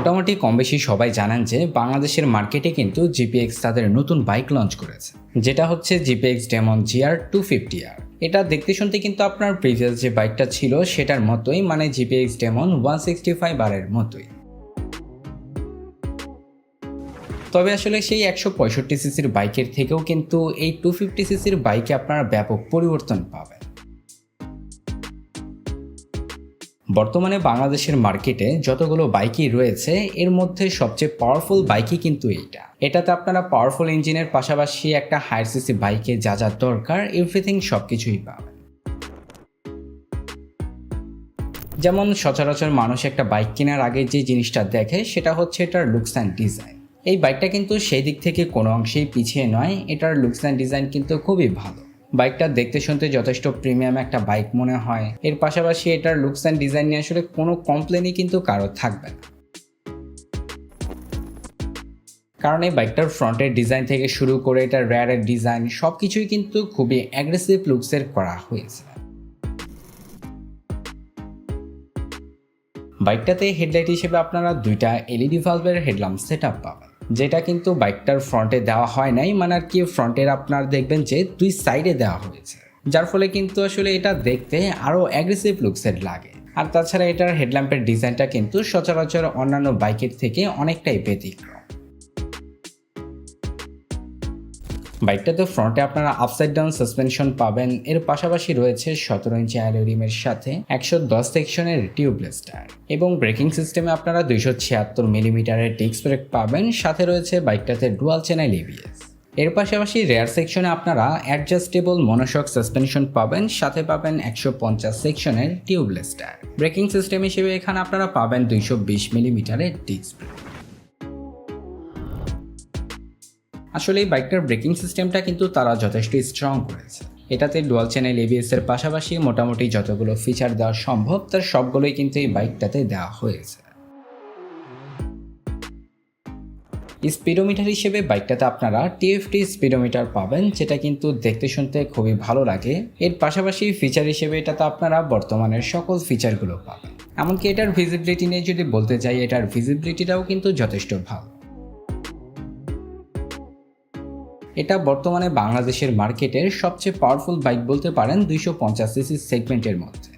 মোটামুটি কম বেশি সবাই জানেন যে বাংলাদেশের মার্কেটে কিন্তু জিপিএক্স তাদের নতুন বাইক লঞ্চ করেছে, যেটা হচ্ছে জিপিএক্স ডেমন জিআর 250R। এটা দেখতে শুনতে কিন্তু আপনার প্রিভিয়াস যে বাইকটা ছিল সেটার মতোই, মানে জিপিএক্স ডেমন 165R এর মতোই। তবে আসলে সেই 165cc বাইকের থেকেও কিন্তু এই 250cc বাইকে আপনারা ব্যাপক পরিবর্তন পাবেন। বর্তমানে বাংলাদেশের মার্কেটে যতগুলো বাইকই রয়েছে এর মধ্যে সবচেয়ে পাওয়ারফুল বাইকই কিন্তু এটাতে আপনারা পাওয়ারফুল ইঞ্জিনের পাশাপাশি একটা হায়ার সিসি বাইকে যা যা দরকার এভরিথিং সবকিছুই পাবেন। যেমন সচরাচর মানুষ একটা বাইক কেনার আগে যে জিনিসটা দেখে সেটা হচ্ছে এটার লুকস অ্যান্ড ডিজাইন। এই বাইকটা কিন্তু সেই দিক থেকে কোনো অংশেই পিছিয়ে নয়, এটার লুকস অ্যান্ড ডিজাইন কিন্তু খুবই ভালো। বাইকটা দেখতে শুনতে যথেষ্ট প্রিমিয়াম একটা বাইক মনে হয়। এর পাশাপাশি এটার লুকস অ্যান্ড ডিজাইন নিয়ে আসলে কোনো কমপ্লেনই কিন্তু কারো থাকবে না, কারণ এই বাইকটার ফ্রন্টের ডিজাইন থেকে শুরু করে এটার রেয়ারের ডিজাইন সব কিছুই কিন্তু খুবই অ্যাগ্রেসিভ লুকসের করা হয়েছে। বাইকটাতে হেডলাইট হিসেবে আপনারা দুইটা এলইডি ভালভের হেডল্যাম্প সেটআপ পাবেন, যেটা কিন্তু বাইকটার ফ্রন্টে দেওয়া হয় নাই, মানে আর কি ফ্রন্টের আপনার দেখবেন যে দুই সাইডে দেওয়া হয়েছে, যার ফলে কিন্তু আসলে এটা দেখতে আরও অ্যাগ্রেসিভ লুকসের লাগে। আর তাছাড়া এটার হেডল্যাম্পের ডিজাইনটা কিন্তু সচরাচর অন্যান্য বাইকের থেকে অনেকটাই ব্যতিক্রম। বাইকটাতে ফ্রন্টে আপনারা আপসাইড ডাউন সাসপেনশন পাবেন, এর পাশাপাশি রয়েছে 17 ইঞ্চি অ্যালয় রিমের সাথে 110 সেকশনের টিউবলেস টায়ার, এবং ব্রেকিং সিস্টেমে আপনারা 276 মিলিমিটারের ডিস্ক ব্রেক পাবেন, সাথে রয়েছে বাইকটাতে ডুয়াল চ্যানেল এবিএস। এর পাশাপাশি রেয়ার সেকশনে আপনারা অ্যাডজাস্টেবল মনোশক সাসপেনশন পাবেন, সাথে পাবেন 150 সেকশনের টিউবলেস টায়ার। ব্রেকিং সিস্টেম হিসেবে এখানে আপনারা পাবেন 220 মিলিমিটারের ডিস্ক ব্রেক। আসলে এই বাইকটার ব্রেকিং সিস্টেমটা কিন্তু তারা যথেষ্ট স্ট্রং করেছে। এটাতে ডুয়াল চ্যানেল এবিএস এর পাশাপাশি মোটামুটি যতগুলো ফিচার দেওয়া সম্ভব তার সবগুলোই কিন্তু এই বাইকটাতে দেওয়া হয়েছে। স্পিডোমিটার হিসেবে বাইকটাতে আপনারা টিএফটি স্পিডোমিটার পাবেন, যেটা কিন্তু দেখতে শুনতে খুবই ভালো লাগে। এর পাশাপাশি ফিচার হিসেবে এটাতে আপনারা বর্তমানের সকল ফিচারগুলো পাবেন। এমনকি এটার ভিজিবিলিটি নিয়ে যদি বলতে চাই, এটার ভিজিবিলিটিটাও কিন্তু যথেষ্ট ভালো। এটা বর্তমানে বাংলাদেশের মার্কেটের সবচেয়ে পাওয়ারফুল বাইক বলতে পারেন 250cc সেগমেন্টের মধ্যে।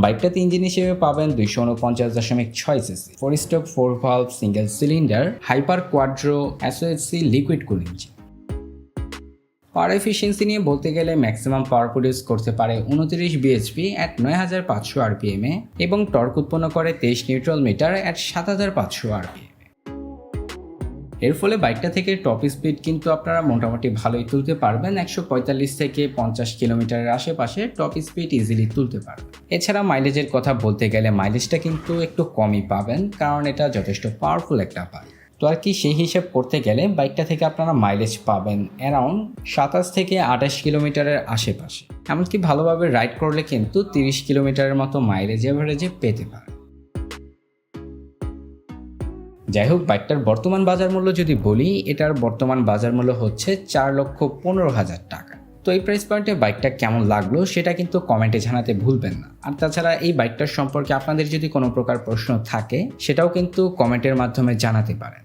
বাইকটাতে ইঞ্জিন হিসেবে পাবেন 249.6cc 4 stroke 4 valve single cylinder hyper quadro SOHC liquid cool engine. Power efficiency নিয়ে বলতে গেলে ম্যাক্সিমাম পাওয়ার প্রডিউস করতে পারে 29 বিএইচপি at 9500 rpm এ, এবং টর্ক উৎপন্ন করে 23 নিউট্রাল মিটার at 7500 rpm। এর ফলে বাইকটা থেকে টপ স্পিড কিন্তু আপনারা মোটামুটি ভালোই তুলতে পারবেন। 145 থেকে 50 কিলোমিটারের আশেপাশে টপ স্পিড ইজিলি তুলতে পারবেন। এছাড়া মাইলেজের কথা বলতে গেলে মাইলেজটা কিন্তু একটু কমই পাবেন, কারণ এটা যথেষ্ট পাওয়ারফুল একটা বাইক। তো আর কি সেই হিসাব করতে গেলে বাইকটা থেকে আপনারা মাইলেজ পাবেন অ্যারাউন্ড 27 থেকে 28 কিলোমিটারের আশেপাশে। এমনকি ভালোভাবে রাইড করলে কিন্তু 30 কিলোমিটারের মতো মাইলেজ এভারেজে পেতে পারেন। যাই হোক, বাইকটার বর্তমান বাজার মূল্য যদি বলি, এটার বর্তমান বাজার মূল্য হচ্ছে 4,15,000 টাকা। তো এই প্রাইস পয়েন্টে বাইকটা কেমন লাগলো সেটা কিন্তু কমেন্টে জানাতে ভুলবেন না। আর তাছাড়া এই বাইকটার সম্পর্কে আপনাদের যদি কোনো প্রকার প্রশ্ন থাকে সেটাও কিন্তু কমেন্টের মাধ্যমে জানাতে পারেন।